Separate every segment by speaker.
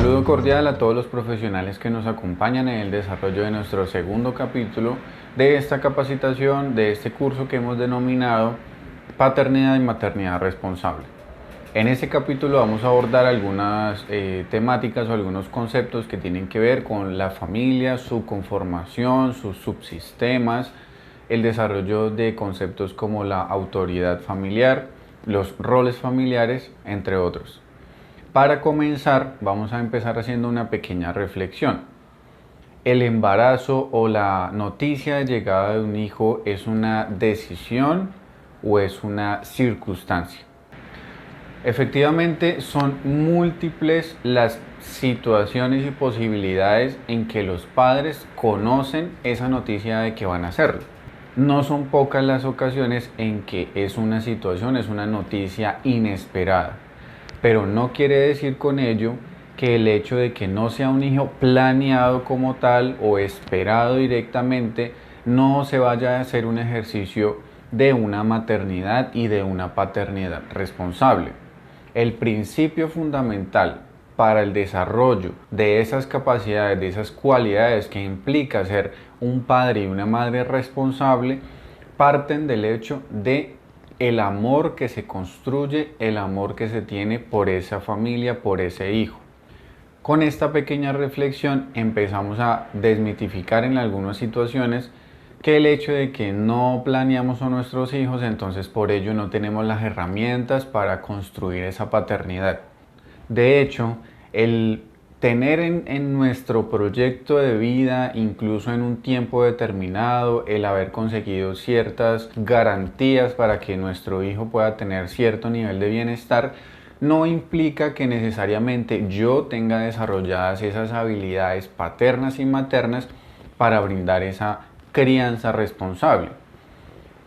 Speaker 1: Saludo cordial a todos los profesionales que nos acompañan en el desarrollo de nuestro segundo capítulo de esta capacitación, de este curso que hemos denominado Paternidad y Maternidad Responsable. En este capítulo vamos a abordar algunas temáticas o algunos conceptos que tienen que ver con la familia, su conformación, sus subsistemas, el desarrollo de conceptos como la autoridad familiar, los roles familiares, entre otros. Para comenzar, vamos a empezar haciendo una pequeña reflexión. ¿El embarazo o la noticia de llegada de un hijo es una decisión o es una circunstancia? Efectivamente, son múltiples las situaciones y posibilidades en que los padres conocen esa noticia de que van a hacerlo. No son pocas las ocasiones en que es una situación, es una noticia inesperada. Pero no quiere decir con ello que el hecho de que no sea un hijo planeado como tal o esperado directamente no se vaya a hacer un ejercicio de una maternidad y de una paternidad responsable. El principio fundamental para el desarrollo de esas capacidades, de esas cualidades que implica ser un padre y una madre responsable, parten del hecho de el amor que se construye, el amor que se tiene por esa familia, por ese hijo. Con esta pequeña reflexión empezamos a desmitificar en algunas situaciones que el hecho de que no planeamos a nuestros hijos, entonces por ello no tenemos las herramientas para construir esa paternidad. De hecho, el tener en nuestro proyecto de vida, incluso en un tiempo determinado, el haber conseguido ciertas garantías para que nuestro hijo pueda tener cierto nivel de bienestar, no implica que necesariamente yo tenga desarrolladas esas habilidades paternas y maternas para brindar esa crianza responsable.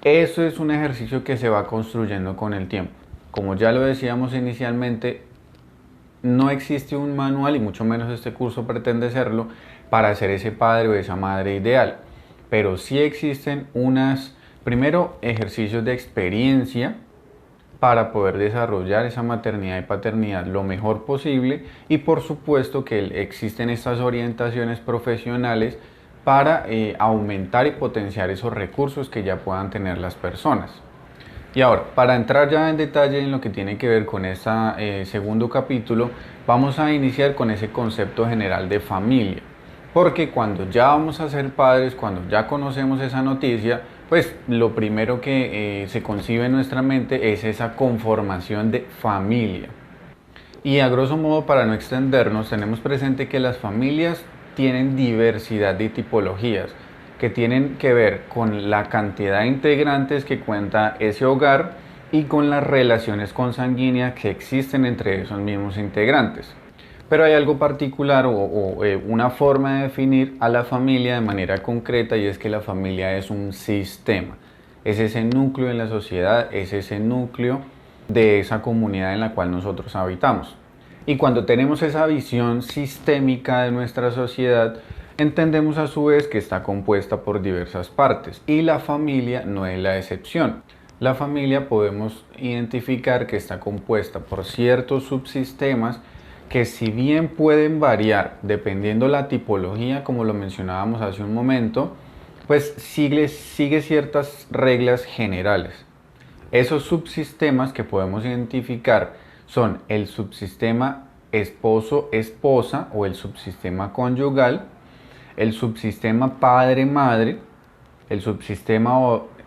Speaker 1: Eso es un ejercicio que se va construyendo con el tiempo. Como ya lo decíamos inicialmente, no existe un manual, y mucho menos este curso pretende serlo, para ser ese padre o esa madre ideal. Pero sí existen primero, ejercicios de experiencia para poder desarrollar esa maternidad y paternidad lo mejor posible, y por supuesto que existen estas orientaciones profesionales para aumentar y potenciar esos recursos que ya puedan tener las personas. Y ahora, para entrar ya en detalle en lo que tiene que ver con este segundo capítulo, vamos a iniciar con ese concepto general de familia. Porque cuando ya vamos a ser padres, cuando ya conocemos esa noticia, pues lo primero que se concibe en nuestra mente es esa conformación de familia. Y a grosso modo, para no extendernos, tenemos presente que las familias tienen diversidad de tipologías que tienen que ver con la cantidad de integrantes que cuenta ese hogar y con las relaciones consanguíneas que existen entre esos mismos integrantes. Pero hay algo particular o una forma de definir a la familia de manera concreta, y es que la familia es un sistema. Es ese núcleo en la sociedad, es ese núcleo de esa comunidad en la cual nosotros habitamos. Y cuando tenemos esa visión sistémica de nuestra sociedad, entendemos a su vez que está compuesta por diversas partes, y la familia no es la excepción. La familia podemos identificar que está compuesta por ciertos subsistemas que, si bien pueden variar dependiendo la tipología, como lo mencionábamos hace un momento, pues sigue ciertas reglas generales. Esos subsistemas que podemos identificar son el subsistema esposo-esposa o el subsistema conyugal, el subsistema padre-madre, el subsistema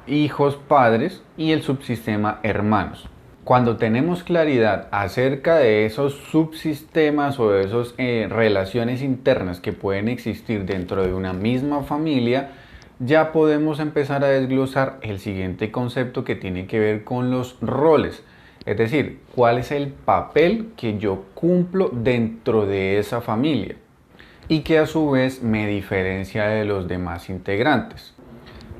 Speaker 1: hijos-padres y el subsistema hermanos. Cuando tenemos claridad acerca de esos subsistemas o de esas relaciones internas que pueden existir dentro de una misma familia, ya podemos empezar a desglosar el siguiente concepto, que tiene que ver con los roles. Es decir, cuál es el papel que yo cumplo dentro de esa familia y que a su vez me diferencia de los demás integrantes.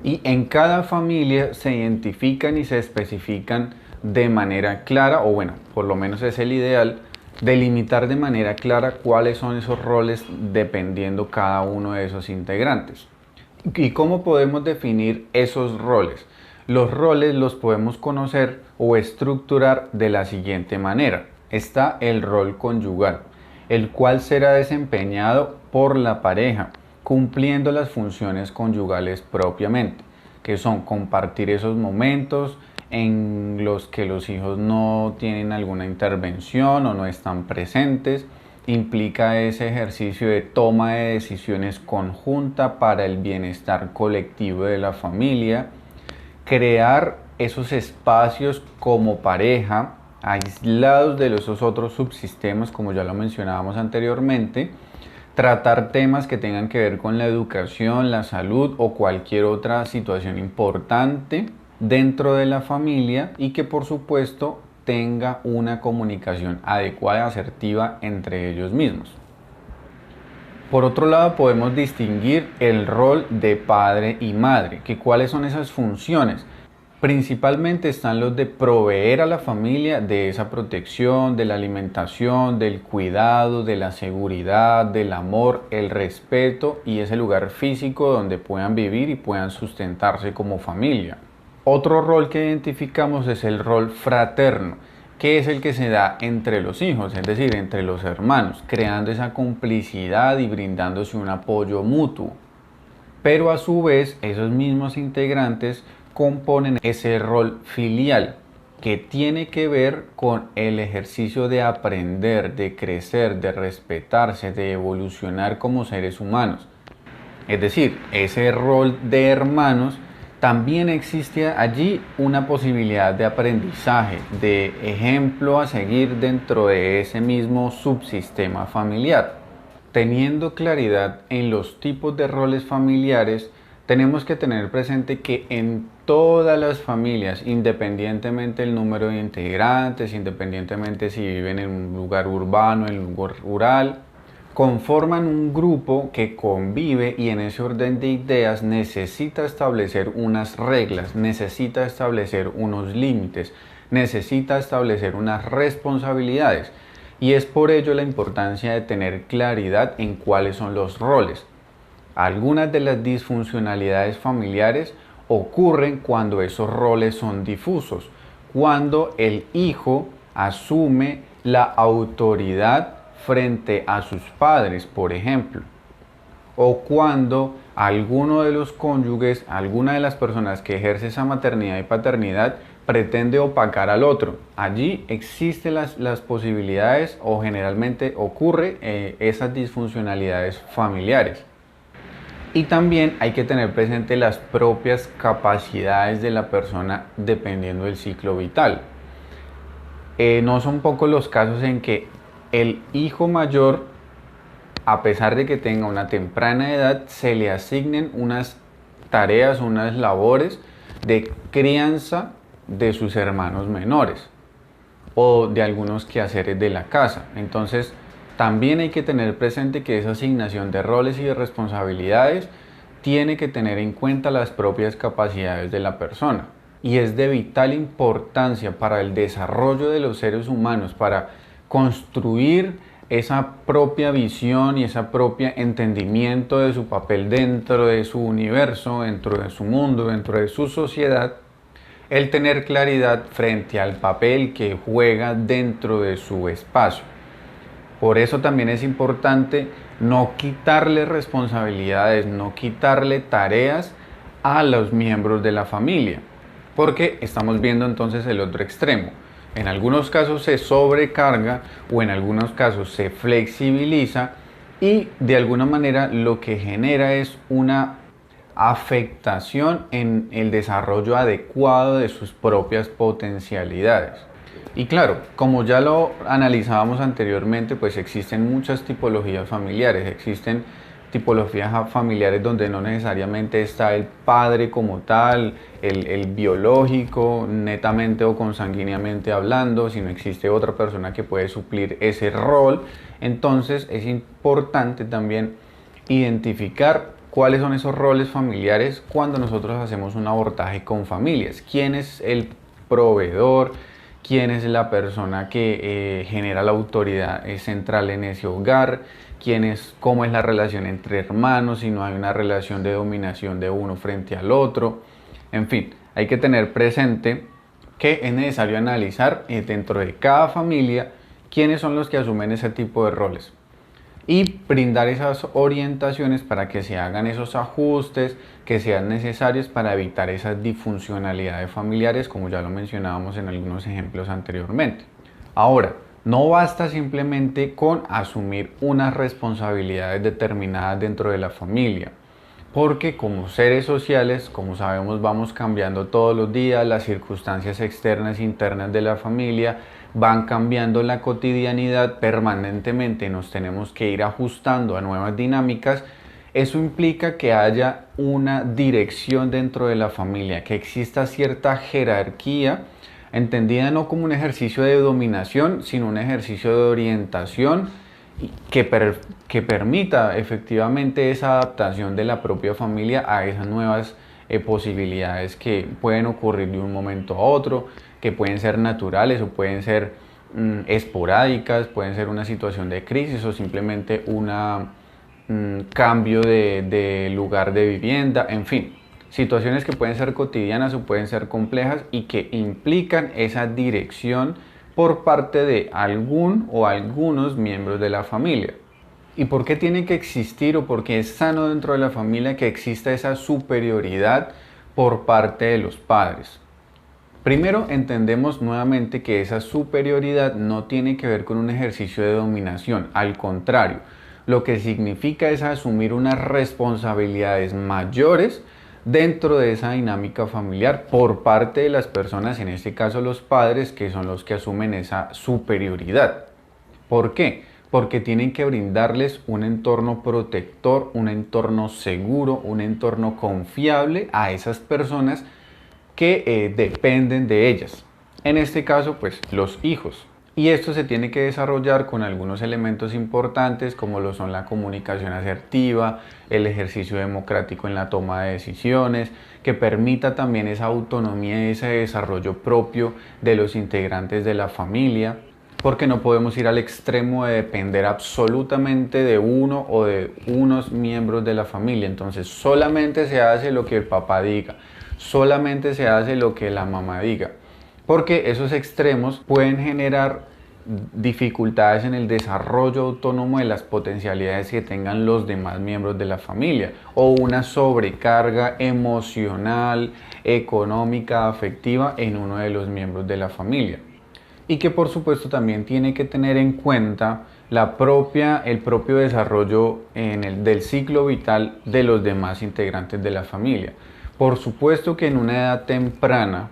Speaker 1: Y en cada familia se identifican y se especifican de manera clara, o bueno, por lo menos es el ideal, delimitar de manera clara cuáles son esos roles dependiendo cada uno de esos integrantes. ¿Y cómo podemos definir esos roles? Los roles los podemos conocer o estructurar de la siguiente manera. Está el rol conyugal. el cual será desempeñado por la pareja, cumpliendo las funciones conyugales propiamente, que son compartir esos momentos en los que los hijos no tienen alguna intervención o no están presentes. Implica ese ejercicio de toma de decisiones conjunta para el bienestar colectivo de la familia, crear esos espacios como pareja, aislados de esos otros subsistemas, como ya lo mencionábamos anteriormente, tratar temas que tengan que ver con la educación, la salud o cualquier otra situación importante dentro de la familia y que por supuesto tenga una comunicación adecuada y asertiva entre ellos mismos. Por otro lado, podemos distinguir el rol de padre y madre, que cuáles son esas funciones. Principalmente están los de proveer a la familia de esa protección, de la alimentación, del cuidado, de la seguridad, del amor, el respeto y ese lugar físico donde puedan vivir y puedan sustentarse como familia. Otro rol que identificamos es el rol fraterno, que es el que se da entre los hijos, es decir, entre los hermanos, creando esa complicidad y brindándose un apoyo mutuo. Pero a su vez, esos mismos integrantes componen ese rol filial, que tiene que ver con el ejercicio de aprender, de crecer, de respetarse, de evolucionar como seres humanos. Es decir, ese rol de hermanos, también existe allí una posibilidad de aprendizaje, de ejemplo a seguir dentro de ese mismo subsistema familiar. Teniendo claridad en los tipos de roles familiares, tenemos que tener presente que en todas las familias, independientemente del número de integrantes, independientemente si viven en un lugar urbano, en un lugar rural, conforman un grupo que convive y en ese orden de ideas necesita establecer unas reglas, necesita establecer unos límites, necesita establecer unas responsabilidades. Y es por ello la importancia de tener claridad en cuáles son los roles. Algunas de las disfuncionalidades familiares ocurren cuando esos roles son difusos, cuando el hijo asume la autoridad frente a sus padres, por ejemplo, o cuando alguno de los cónyuges, alguna de las personas que ejerce esa maternidad y paternidad pretende opacar al otro. Allí existen las posibilidades o generalmente ocurre esas disfuncionalidades familiares. Y también hay que tener presente las propias capacidades de la persona dependiendo del ciclo vital. No son pocos los casos en que el hijo mayor, a pesar de que tenga una temprana edad, se le asignen unas tareas, unas labores de crianza de sus hermanos menores o de algunos quehaceres de la casa. Entonces, también hay que tener presente que esa asignación de roles y de responsabilidades tiene que tener en cuenta las propias capacidades de la persona. Y es de vital importancia para el desarrollo de los seres humanos, para construir esa propia visión y ese propio entendimiento de su papel dentro de su universo, dentro de su mundo, dentro de su sociedad, el tener claridad frente al papel que juega dentro de su espacio. Por eso también es importante no quitarle responsabilidades, no quitarle tareas a los miembros de la familia, porque estamos viendo entonces el otro extremo. En algunos casos se sobrecarga o en algunos casos se flexibiliza y de alguna manera lo que genera es una afectación en el desarrollo adecuado de sus propias potencialidades. Y claro, como ya lo analizábamos anteriormente, pues existen muchas tipologías familiares, existen tipologías familiares donde no necesariamente está el padre como tal, el biológico, netamente o consanguíneamente hablando, sino existe otra persona que puede suplir ese rol. Entonces es importante también identificar cuáles son esos roles familiares cuando nosotros hacemos un abordaje con familias. ¿Quién es el proveedor? ¿Quién es la persona que genera la autoridad central en ese hogar? ¿Cómo es la relación entre hermanos? Si no hay una relación de dominación de uno frente al otro. En fin, hay que tener presente que es necesario analizar dentro de cada familia quiénes son los que asumen ese tipo de roles. y brindar esas orientaciones para que se hagan esos ajustes que sean necesarios para evitar esas disfuncionalidades familiares, como ya lo mencionábamos en algunos ejemplos anteriormente. Ahora, no basta simplemente con asumir unas responsabilidades determinadas dentro de la familia, porque como seres sociales, como sabemos, vamos cambiando todos los días, las circunstancias externas e internas de la familia van cambiando la cotidianidad permanentemente, nos tenemos que ir ajustando a nuevas dinámicas. Eso implica que haya una dirección dentro de la familia, que exista cierta jerarquía, entendida no como un ejercicio de dominación, sino un ejercicio de orientación que permita efectivamente esa adaptación de la propia familia a esas nuevas posibilidades que pueden ocurrir de un momento a otro, que pueden ser naturales o pueden ser esporádicas, pueden ser una situación de crisis o simplemente un cambio de lugar de vivienda, en fin, situaciones que pueden ser cotidianas o pueden ser complejas y que implican esa dirección por parte de algún o algunos miembros de la familia. ¿Y por qué tiene que existir o por qué es sano dentro de la familia que exista esa superioridad por parte de los padres? Primero, entendemos nuevamente que esa superioridad no tiene que ver con un ejercicio de dominación, al contrario, lo que significa es asumir unas responsabilidades mayores dentro de esa dinámica familiar por parte de las personas, en este caso los padres, que son los que asumen esa superioridad. ¿Por qué? Porque tienen que brindarles un entorno protector, un entorno seguro, un entorno confiable a esas personas que dependen de ellas. En este caso, pues los hijos. Y esto se tiene que desarrollar con algunos elementos importantes como lo son la comunicación asertiva, el ejercicio democrático en la toma de decisiones, que permita también esa autonomía y ese desarrollo propio de los integrantes de la familia, porque no podemos ir al extremo de depender absolutamente de uno o de unos miembros de la familia. Entonces solamente se hace lo que el papá diga, solamente se hace lo que la mamá diga, porque esos extremos pueden generar dificultades en el desarrollo autónomo de las potencialidades que tengan los demás miembros de la familia o una sobrecarga emocional, económica, afectiva en uno de los miembros de la familia. Y que por supuesto también tiene que tener en cuenta el propio desarrollo del ciclo vital de los demás integrantes de la familia. Por supuesto que en una edad temprana,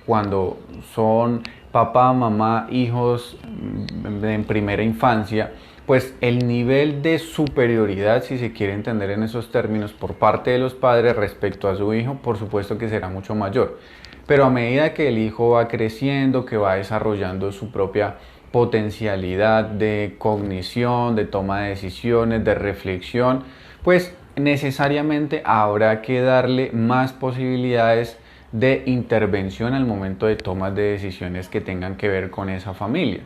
Speaker 1: cuando son papá, mamá, hijos en primera infancia, pues el nivel de superioridad, si se quiere entender en esos términos, por parte de los padres respecto a su hijo, por supuesto que será mucho mayor. Pero a medida que el hijo va creciendo, que va desarrollando su propia potencialidad de cognición, de toma de decisiones, de reflexión, pues necesariamente habrá que darle más posibilidades de intervención al momento de tomas de decisiones que tengan que ver con esa familia.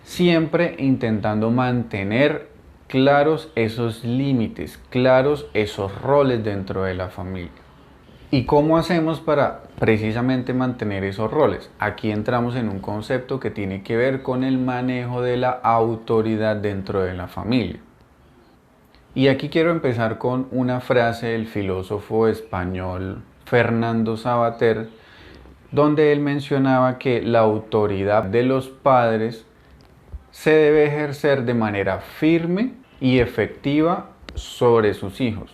Speaker 1: Siempre intentando mantener claros esos límites, claros esos roles dentro de la familia. ¿Y cómo hacemos para precisamente mantener esos roles? Aquí entramos en un concepto que tiene que ver con el manejo de la autoridad dentro de la familia. Y aquí quiero empezar con una frase del filósofo español Fernando Savater, donde él mencionaba que la autoridad de los padres se debe ejercer de manera firme y efectiva sobre sus hijos,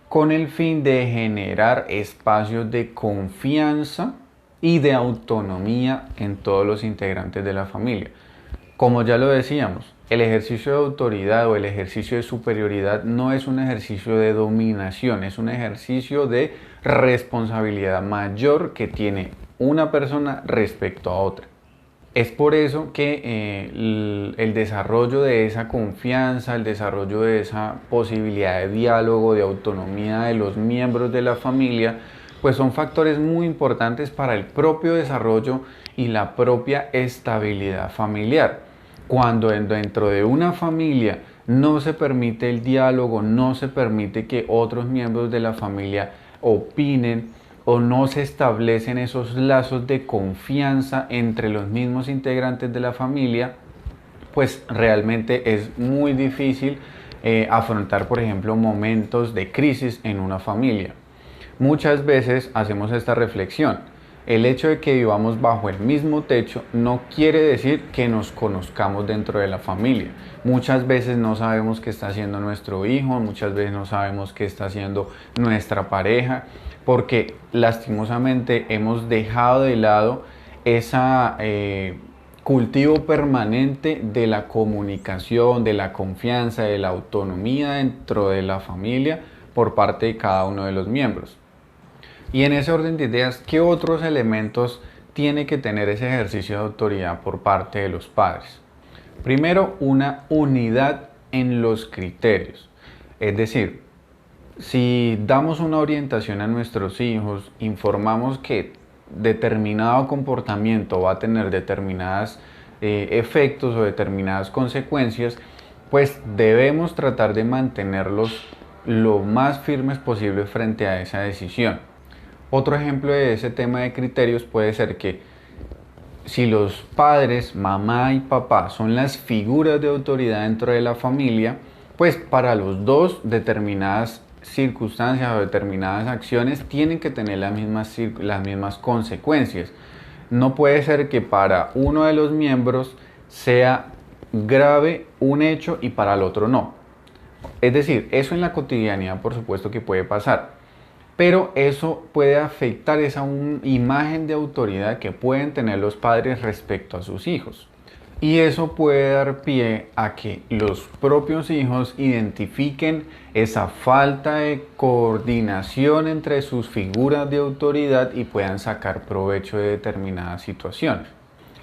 Speaker 1: con el fin de generar espacios de confianza y de autonomía en todos los integrantes de la familia. Como ya lo decíamos, el ejercicio de autoridad o el ejercicio de superioridad no es un ejercicio de dominación, es un ejercicio de responsabilidad mayor que tiene una persona respecto a otra. Es por eso que el desarrollo de esa confianza, el desarrollo de esa posibilidad de diálogo, de autonomía de los miembros de la familia, pues son factores muy importantes para el propio desarrollo y la propia estabilidad familiar. Cuando dentro de una familia no se permite el diálogo, no se permite que otros miembros de la familia opinen, o no se establecen esos lazos de confianza entre los mismos integrantes de la familia, pues realmente es muy difícil afrontar, por ejemplo, momentos de crisis en una familia. Muchas veces hacemos esta reflexión. El hecho de que vivamos bajo el mismo techo no quiere decir que nos conozcamos dentro de la familia. Muchas veces no sabemos qué está haciendo nuestro hijo, muchas veces no sabemos qué está haciendo nuestra pareja, porque lastimosamente hemos dejado de lado ese cultivo permanente de la comunicación, de la confianza, de la autonomía dentro de la familia por parte de cada uno de los miembros. Y en ese orden de ideas, ¿qué otros elementos tiene que tener ese ejercicio de autoridad por parte de los padres? Primero, una unidad en los criterios. Es decir, si damos una orientación a nuestros hijos, informamos que determinado comportamiento va a tener determinados efectos o determinadas consecuencias, pues debemos tratar de mantenerlos lo más firmes posible frente a esa decisión. Otro ejemplo de ese tema de criterios puede ser que si los padres, mamá y papá, son las figuras de autoridad dentro de la familia, pues para los dos determinadas circunstancias o determinadas acciones tienen que tener las mismas consecuencias. No puede ser que para uno de los miembros sea grave un hecho y para el otro no. Es decir, eso en la cotidianidad por supuesto que puede pasar. Pero eso puede afectar esa imagen de autoridad que pueden tener los padres respecto a sus hijos. Y eso puede dar pie a que los propios hijos identifiquen esa falta de coordinación entre sus figuras de autoridad y puedan sacar provecho de determinadas situaciones.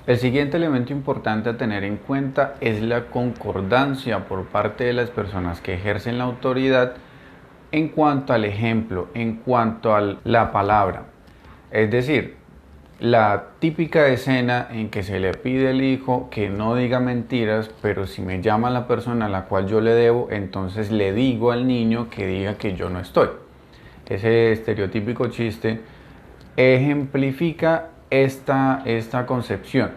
Speaker 1: El siguiente elemento importante a tener en cuenta es la concordancia por parte de las personas que ejercen la autoridad en cuanto al ejemplo, en cuanto a la palabra. Es decir, la típica escena en que se le pide al hijo que no diga mentiras, pero si me llama la persona a la cual yo le debo, entonces le digo al niño que diga que yo no estoy. Ese estereotípico chiste ejemplifica esta concepción.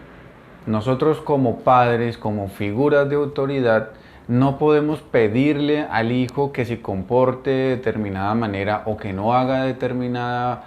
Speaker 1: Nosotros como padres, como figuras de autoridad, no podemos pedirle al hijo que se comporte de determinada manera o que no haga determinada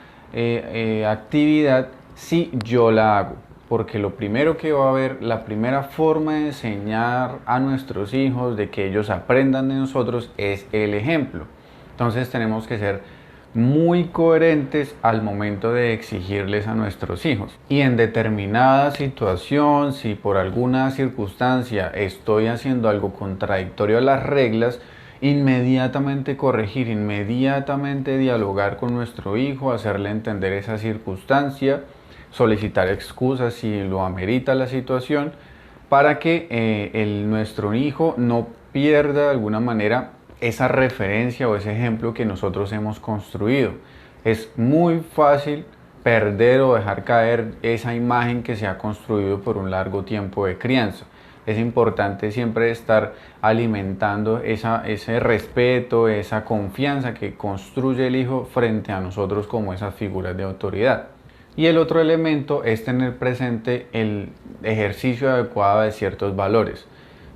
Speaker 1: actividad si yo la hago. Porque lo primero que va a haber, la primera forma de enseñar a nuestros hijos, de que ellos aprendan de nosotros, es el ejemplo. Entonces tenemos que ser muy coherentes al momento de exigirles a nuestros hijos. Y en determinada situación, si por alguna circunstancia estoy haciendo algo contradictorio a las reglas, inmediatamente corregir, inmediatamente dialogar con nuestro hijo, hacerle entender esa circunstancia, solicitar excusas si lo amerita la situación, para que nuestro hijo no pierda de alguna manera esa referencia o ese ejemplo que nosotros hemos construido. Es muy fácil perder o dejar caer esa imagen que se ha construido por un largo tiempo de crianza. Es importante siempre estar alimentando ese respeto, esa confianza que construye el hijo frente a nosotros como esas figuras de autoridad. Y el otro elemento es tener presente el ejercicio adecuado de ciertos valores.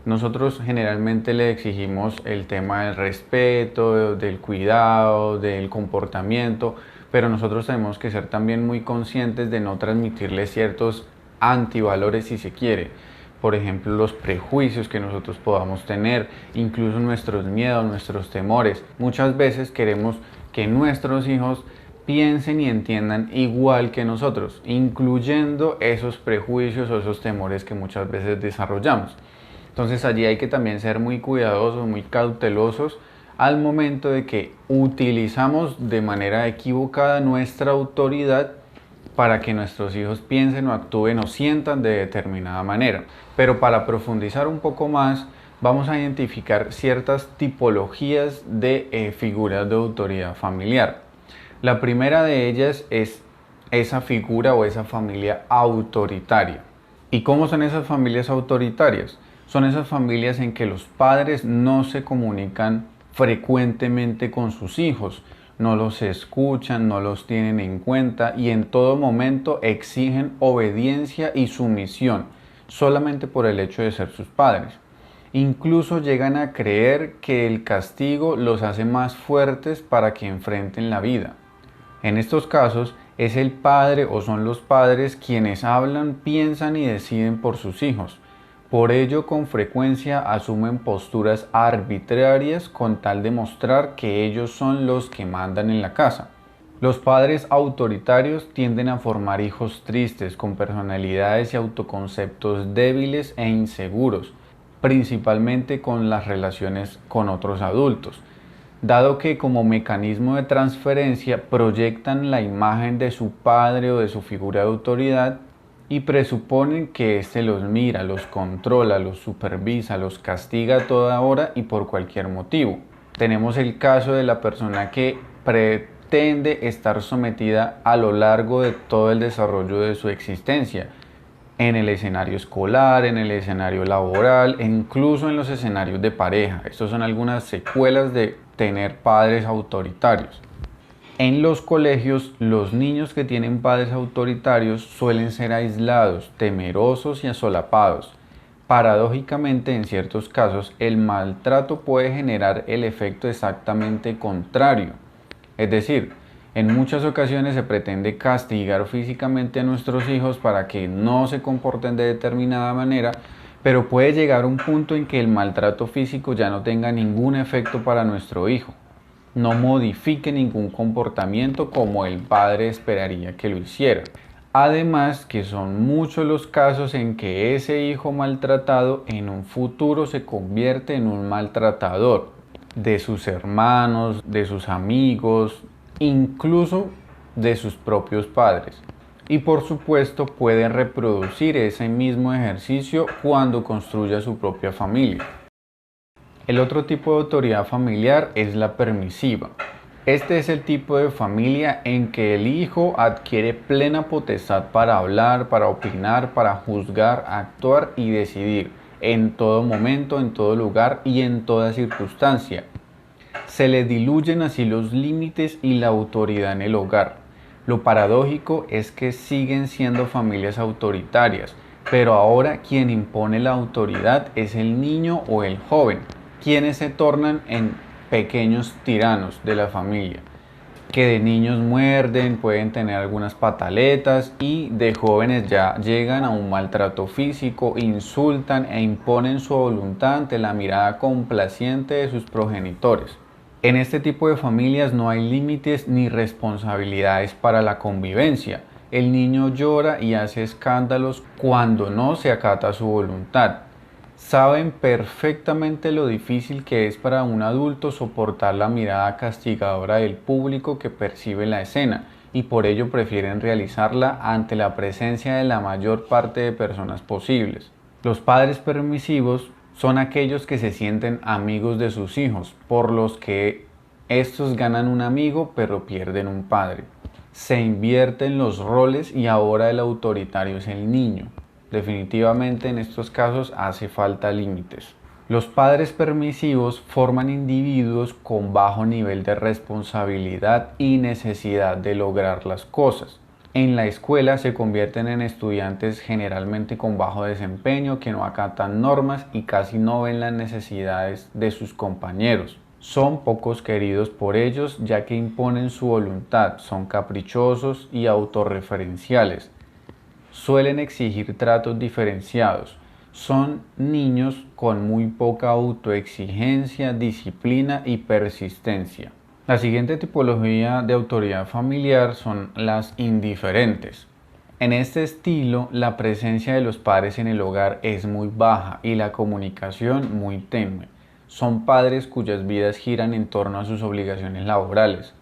Speaker 1: Nosotros generalmente le exigimos el tema del respeto, del cuidado, del comportamiento, pero nosotros tenemos que ser también muy conscientes de no transmitirle ciertos antivalores si se quiere. Por ejemplo, los prejuicios que nosotros podamos tener, incluso nuestros miedos, nuestros temores. Muchas veces queremos que nuestros hijos piensen y entiendan igual que nosotros, incluyendo esos prejuicios o esos temores que muchas veces desarrollamos. Entonces allí hay que también ser muy cuidadosos, muy cautelosos al momento de que utilizamos de manera equivocada nuestra autoridad para que nuestros hijos piensen o actúen o sientan de determinada manera. Pero para profundizar un poco más, vamos a identificar ciertas tipologías de figuras de autoridad familiar. La primera de ellas es esa figura o esa familia autoritaria. ¿Y cómo son esas familias autoritarias? Son esas familias en que los padres no se comunican frecuentemente con sus hijos, no los escuchan, no los tienen en cuenta y en todo momento exigen obediencia y sumisión. solamente por el hecho de ser sus padres. Incluso llegan a creer que el castigo los hace más fuertes para que enfrenten la vida. En estos casos, es el padre o son los padres quienes hablan, piensan y deciden por sus hijos. Por ello, con frecuencia asumen posturas arbitrarias con tal de mostrar que ellos son los que mandan en la casa. Los padres autoritarios tienden a formar hijos tristes, con personalidades y autoconceptos débiles e inseguros, principalmente con las relaciones con otros adultos, dado que como mecanismo de transferencia proyectan la imagen de su padre o de su figura de autoridad y presuponen que éste los mira, los controla, los supervisa, los castiga a toda hora y por cualquier motivo. Tenemos el caso de la persona que pretende estar sometida a lo largo de todo el desarrollo de su existencia, en el escenario escolar, en el escenario laboral e incluso en los escenarios de pareja. Estas son algunas secuelas de tener padres autoritarios. En los colegios, los niños que tienen padres autoritarios suelen ser aislados, temerosos y asolapados. Paradójicamente, en ciertos casos, el maltrato puede generar el efecto exactamente contrario. Es decir, en muchas ocasiones se pretende castigar físicamente a nuestros hijos para que no se comporten de determinada manera, pero puede llegar un punto en que el maltrato físico ya no tenga ningún efecto para nuestro hijo, no modifique ningún comportamiento como el padre esperaría que lo hiciera. Además, que son muchos los casos en que ese hijo maltratado en un futuro se convierte en un maltratador de sus hermanos, de sus amigos, incluso de sus propios padres. Y por supuesto puede reproducir ese mismo ejercicio cuando construya su propia familia. El otro tipo de autoridad familiar es la permisiva. Este es el tipo de familia en que el hijo adquiere plena potestad para hablar, para opinar, para juzgar, actuar y decidir en todo momento, en todo lugar y en toda circunstancia. Se le diluyen así los límites y la autoridad en el hogar. Lo paradójico es que siguen siendo familias autoritarias, pero ahora quien impone la autoridad es el niño o el joven, quienes se tornan en pequeños tiranos de la familia, que de niños muerden, pueden tener algunas pataletas y de jóvenes ya llegan a un maltrato físico, insultan e imponen su voluntad ante la mirada complaciente de sus progenitores. En este tipo de familias no hay límites ni responsabilidades para la convivencia. El niño llora y hace escándalos cuando no se acata su voluntad. Saben perfectamente lo difícil que es para un adulto soportar la mirada castigadora del público que percibe la escena y por ello prefieren realizarla ante la presencia de la mayor parte de personas posibles. Los padres permisivos son aquellos que se sienten amigos de sus hijos, por los que estos ganan un amigo pero pierden un padre. Se invierten los roles y ahora el autoritario es el niño. Definitivamente en estos casos hace falta límites. Los padres permisivos forman individuos con bajo nivel de responsabilidad y necesidad de lograr las cosas. En la escuela se convierten en estudiantes generalmente con bajo desempeño, que no acatan normas y casi no ven las necesidades de sus compañeros. Son pocos queridos por ellos ya que imponen su voluntad, son caprichosos y autorreferenciales. Suelen exigir tratos diferenciados. Son niños con muy poca autoexigencia, disciplina y persistencia. La siguiente tipología de autoridad familiar son las indiferentes. En este estilo, la presencia de los padres en el hogar es muy baja y la comunicación muy tenue. Son padres cuyas vidas giran en torno a sus obligaciones laborales.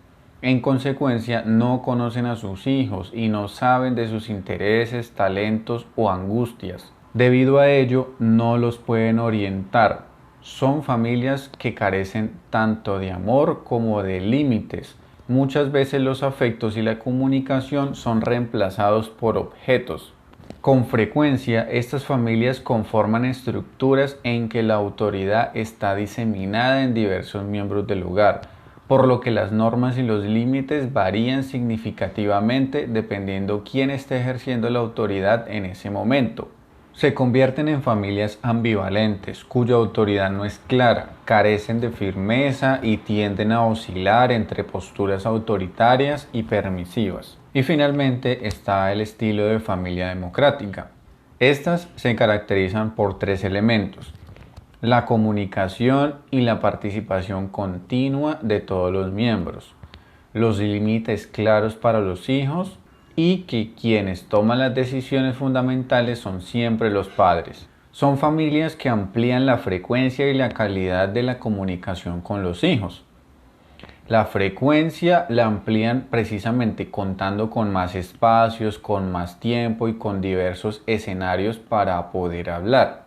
Speaker 1: En consecuencia, no conocen a sus hijos y no saben de sus intereses, talentos o angustias. Debido a ello, no los pueden orientar. Son familias que carecen tanto de amor como de límites. Muchas veces los afectos y la comunicación son reemplazados por objetos. Con frecuencia, estas familias conforman estructuras en que la autoridad está diseminada en diversos miembros del hogar, por lo que las normas y los límites varían significativamente dependiendo quién esté ejerciendo la autoridad en ese momento. Se convierten en familias ambivalentes, cuya autoridad no es clara, carecen de firmeza y tienden a oscilar entre posturas autoritarias y permisivas. Y finalmente está el estilo de familia democrática. Estas se caracterizan por tres elementos: la comunicación y la participación continua de todos los miembros, los límites claros para los hijos y que quienes toman las decisiones fundamentales son siempre los padres. Son familias que amplían la frecuencia y la calidad de la comunicación con los hijos. La frecuencia la amplían precisamente contando con más espacios, con más tiempo y con diversos escenarios para poder hablar.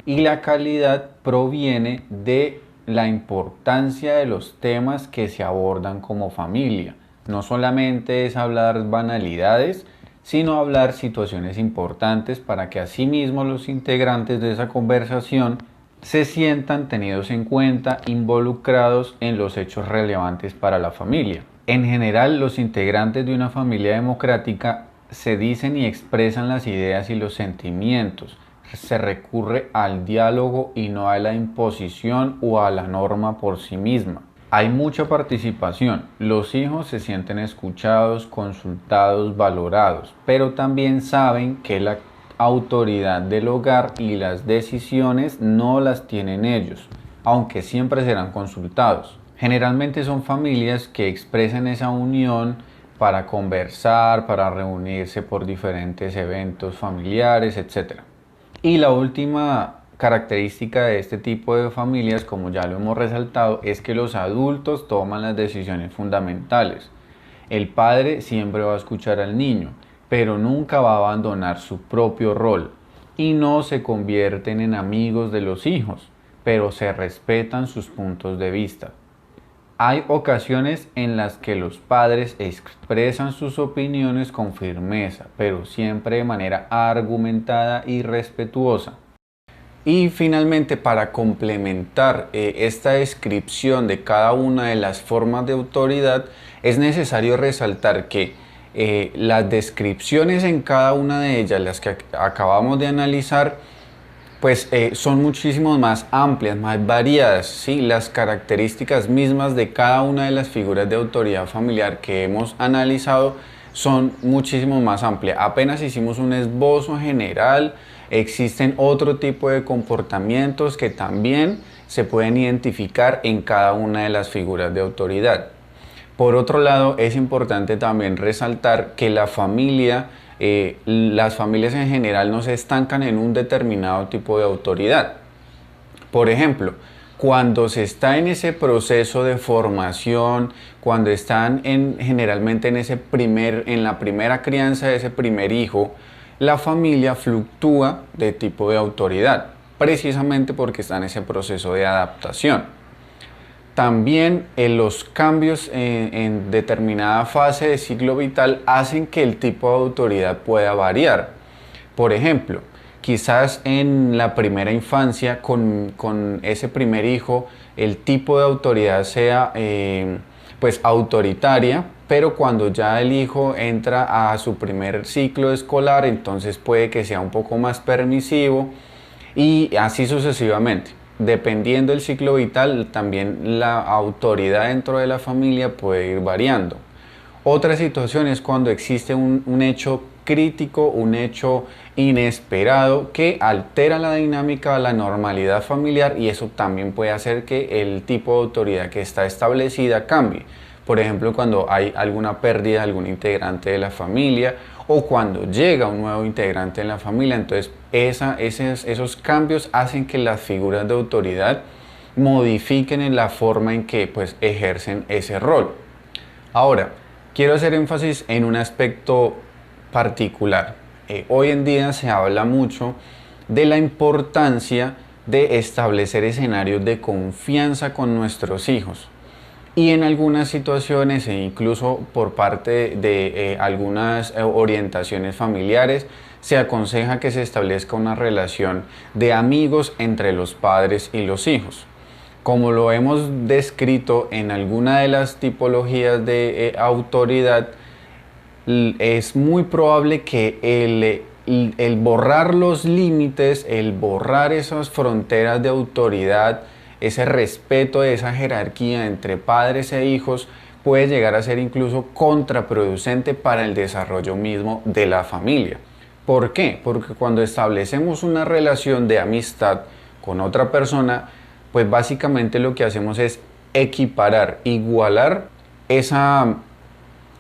Speaker 1: Y la calidad proviene de la importancia de los temas que se abordan como familia. No solamente es hablar banalidades, sino hablar situaciones importantes para que asimismo los integrantes de esa conversación se sientan tenidos en cuenta, involucrados en los hechos relevantes para la familia. En general, los integrantes de una familia democrática se dicen y expresan las ideas y los sentimientos. Se recurre al diálogo y no a la imposición o a la norma por sí misma. Hay mucha participación, los hijos se sienten escuchados, consultados, valorados, pero también saben que la autoridad del hogar y las decisiones no las tienen ellos, aunque siempre serán consultados. Generalmente son familias que expresan esa unión para conversar, para reunirse por diferentes eventos familiares, etc. Y la última característica de este tipo de familias, como ya lo hemos resaltado, es que los adultos toman las decisiones fundamentales. El padre siempre va a escuchar al niño, pero nunca va a abandonar su propio rol. Y no se convierten en amigos de los hijos, pero se respetan sus puntos de vista. Hay ocasiones en las que los padres expresan sus opiniones con firmeza, pero siempre de manera argumentada y respetuosa. Y finalmente, para complementar esta descripción de cada una de las formas de autoridad, es necesario resaltar que las descripciones en cada una de ellas, las que acabamos de analizar, pues son muchísimo más amplias, más variadas, ¿sí? Las características mismas de cada una de las figuras de autoridad familiar que hemos analizado son muchísimo más amplias. Apenas hicimos un esbozo general. Existen otro tipo de comportamientos que también se pueden identificar en cada una de las figuras de autoridad. Por otro lado, es importante también resaltar que las familias en general no se estancan en un determinado tipo de autoridad. Por ejemplo, cuando se está en ese proceso de formación, cuando están generalmente en la primera crianza de ese primer hijo, la familia fluctúa de tipo de autoridad, precisamente porque está en ese proceso de adaptación. También los cambios en determinada fase de ciclo vital hacen que el tipo de autoridad pueda variar. Por ejemplo, quizás en la primera infancia, con ese primer hijo, el tipo de autoridad sea pues autoritaria, pero cuando ya el hijo entra a su primer ciclo escolar, entonces puede que sea un poco más permisivo y así sucesivamente. Dependiendo del ciclo vital, también la autoridad dentro de la familia puede ir variando. Otra situación es cuando existe un hecho crítico, un hecho inesperado que altera la dinámica, la normalidad familiar, y eso también puede hacer que el tipo de autoridad que está establecida cambie. Por ejemplo, cuando hay alguna pérdida de algún integrante de la familia o cuando llega un nuevo integrante en la familia, entonces esos cambios hacen que las figuras de autoridad modifiquen en la forma en que pues ejercen ese rol. Ahora, quiero hacer énfasis en un aspecto particular. Hoy en día se habla mucho de la importancia de establecer escenarios de confianza con nuestros hijos. Y en algunas situaciones e incluso por parte de algunas orientaciones familiares se aconseja que se establezca una relación de amigos entre los padres y los hijos. Como lo hemos descrito en alguna de las tipologías de autoridad, es muy probable que el borrar los límites, el borrar esas fronteras de autoridad, ese respeto, esa jerarquía entre padres e hijos, puede llegar a ser incluso contraproducente para el desarrollo mismo de la familia. ¿Por qué? Porque cuando establecemos una relación de amistad con otra persona, pues básicamente lo que hacemos es equiparar, igualar esa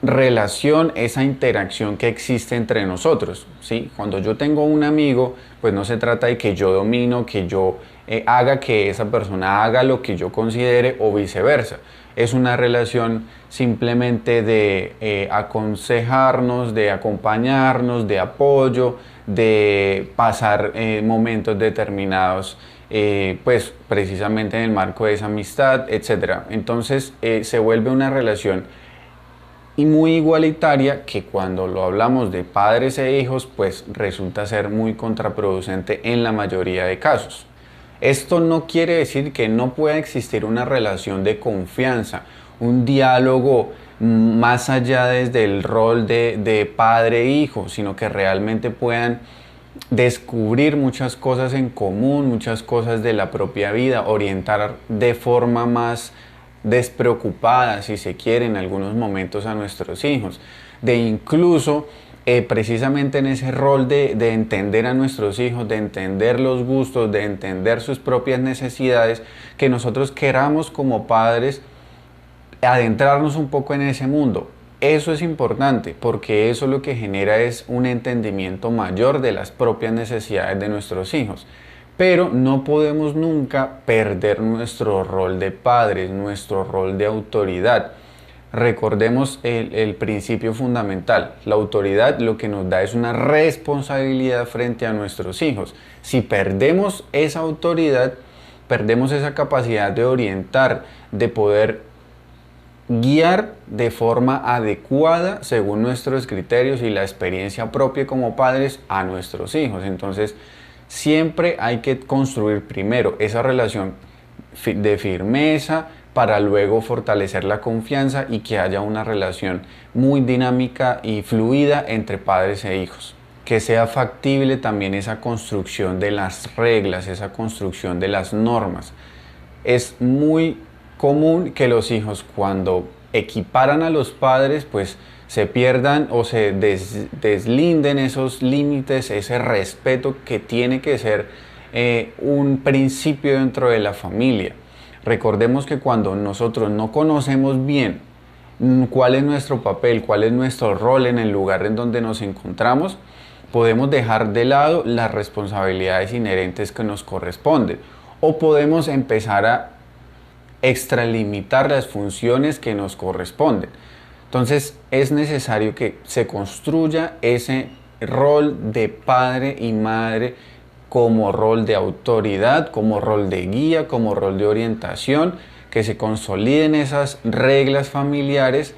Speaker 1: relación, esa interacción que existe entre nosotros, ¿sí? Cuando yo tengo un amigo, pues no se trata de que yo domino, que yo haga que esa persona haga lo que yo considere o viceversa. Es una relación simplemente de aconsejarnos, de acompañarnos, de apoyo, de pasar momentos determinados, pues precisamente en el marco de esa amistad, etcétera. Entonces se vuelve una relación y muy igualitaria que cuando lo hablamos de padres e hijos, pues resulta ser muy contraproducente en la mayoría de casos. Esto no quiere decir que no pueda existir una relación de confianza, un diálogo más allá desde el rol de padre e hijo, sino que realmente puedan descubrir muchas cosas en común, muchas cosas de la propia vida, orientar de forma más despreocupada, si se quiere, en algunos momentos a nuestros hijos, de incluso precisamente en ese rol de entender a nuestros hijos, de entender los gustos, de entender sus propias necesidades, que nosotros queramos como padres adentrarnos un poco en ese mundo. Eso es importante porque eso lo que genera es un entendimiento mayor de las propias necesidades de nuestros hijos. Pero no podemos nunca perder nuestro rol de padres, nuestro rol de autoridad. Recordemos el principio fundamental. La autoridad lo que nos da es una responsabilidad frente a nuestros hijos. Si perdemos esa autoridad, perdemos esa capacidad de orientar, de poder guiar de forma adecuada según nuestros criterios y la experiencia propia como padres a nuestros hijos. Entonces, siempre hay que construir primero esa relación de firmeza para luego fortalecer la confianza y que haya una relación muy dinámica y fluida entre padres e hijos. Que sea factible también esa construcción de las reglas, esa construcción de las normas. Es muy común que los hijos cuando equiparan a los padres pues se pierdan o se deslinden esos límites, ese respeto que tiene que ser un principio dentro de la familia. Recordemos que cuando nosotros no conocemos bien cuál es nuestro papel, cuál es nuestro rol en el lugar en donde nos encontramos, podemos dejar de lado las responsabilidades inherentes que nos corresponden o podemos empezar a extralimitar las funciones que nos corresponden. Entonces es necesario que se construya ese rol de padre y madre como rol de autoridad, como rol de guía, como rol de orientación, que se consoliden esas reglas familiares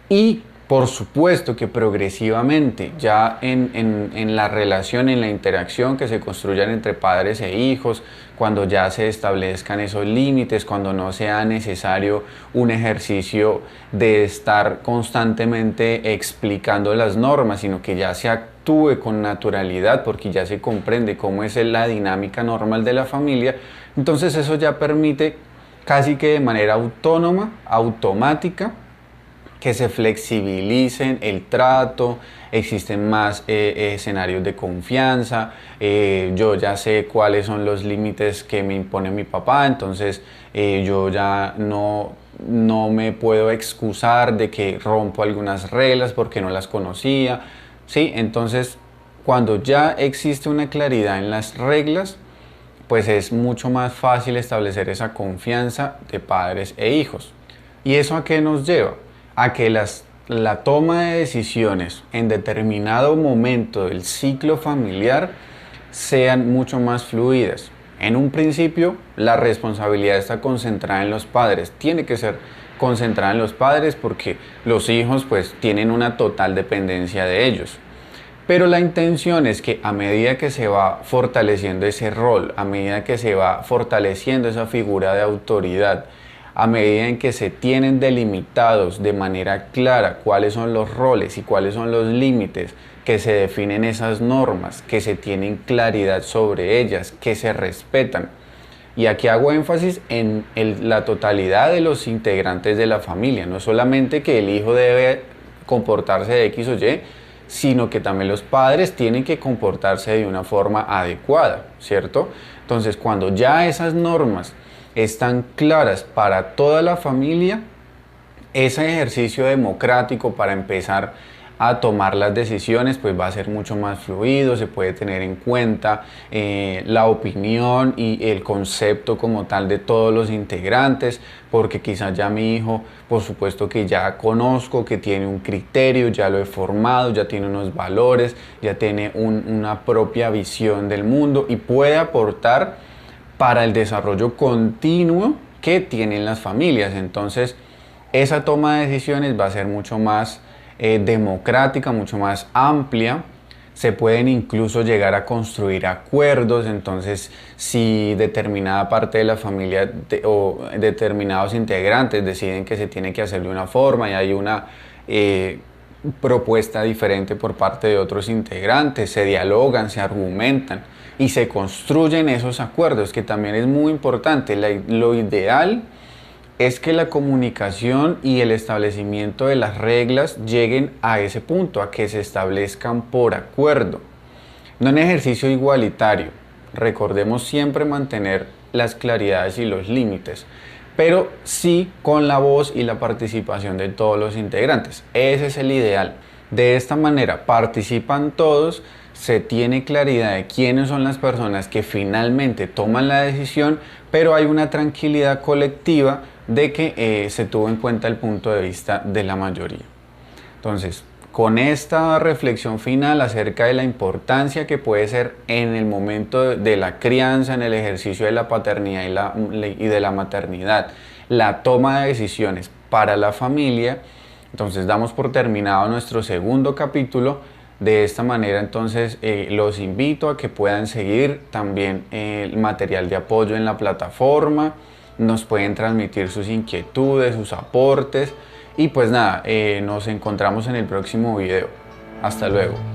Speaker 1: y por supuesto que progresivamente ya en la relación, en la interacción que se construyan entre padres e hijos, cuando ya se establezcan esos límites, cuando no sea necesario un ejercicio de estar constantemente explicando las normas, sino que ya se actúe con naturalidad porque ya se comprende cómo es la dinámica normal de la familia, entonces eso ya permite casi que de manera autónoma, automática, que se flexibilicen el trato, existen más escenarios de confianza, yo ya sé cuáles son los límites que me impone mi papá, entonces yo ya no me puedo excusar de que rompo algunas reglas porque no las conocía, ¿sí? Entonces, cuando ya existe una claridad en las reglas, pues es mucho más fácil establecer esa confianza de padres e hijos. ¿Y eso a qué nos lleva? A que la toma de decisiones en determinado momento del ciclo familiar sean mucho más fluidas. En un principio, la responsabilidad está concentrada en los padres. Tiene que ser concentrada en los padres porque los hijos pues tienen una total dependencia de ellos. Pero la intención es que a medida que se va fortaleciendo ese rol, a medida que se va fortaleciendo esa figura de autoridad, a medida en que se tienen delimitados de manera clara cuáles son los roles y cuáles son los límites, que se definen esas normas, que se tienen claridad sobre ellas, que se respetan. Y aquí hago énfasis en la totalidad de los integrantes de la familia, no solamente que el hijo debe comportarse de X o Y, sino que también los padres tienen que comportarse de una forma adecuada, ¿cierto? Entonces, cuando ya esas normas están claras para toda la familia, ese ejercicio democrático para empezar a tomar las decisiones pues va a ser mucho más fluido, se puede tener en cuenta la opinión y el concepto como tal de todos los integrantes, porque quizás ya mi hijo, por supuesto que ya conozco, que tiene un criterio, ya lo he formado, ya tiene unos valores, ya tiene una propia visión del mundo y puede aportar para el desarrollo continuo que tienen las familias. Entonces, esa toma de decisiones va a ser mucho más democrática, mucho más amplia. Se pueden incluso llegar a construir acuerdos. Entonces, si determinada parte de la familia o determinados integrantes deciden que se tiene que hacer de una forma y hay una propuesta diferente por parte de otros integrantes, se dialogan, se argumentan y se construyen esos acuerdos, que también es muy importante. Lo ideal es que la comunicación y el establecimiento de las reglas lleguen a ese punto, a que se establezcan por acuerdo. No en ejercicio igualitario. Recordemos siempre mantener las claridades y los límites, pero sí con la voz y la participación de todos los integrantes. Ese es el ideal. De esta manera participan todos, se tiene claridad de quiénes son las personas que finalmente toman la decisión, pero hay una tranquilidad colectiva de que se tuvo en cuenta el punto de vista de la mayoría. Entonces, con esta reflexión final acerca de la importancia que puede ser en el momento de la crianza, en el ejercicio de la paternidad y de la maternidad, la toma de decisiones para la familia, entonces damos por terminado nuestro segundo capítulo. De esta manera, entonces, los invito a que puedan seguir también el material de apoyo en la plataforma. Nos pueden transmitir sus inquietudes, sus aportes y pues nada, nos encontramos en el próximo video. Hasta luego.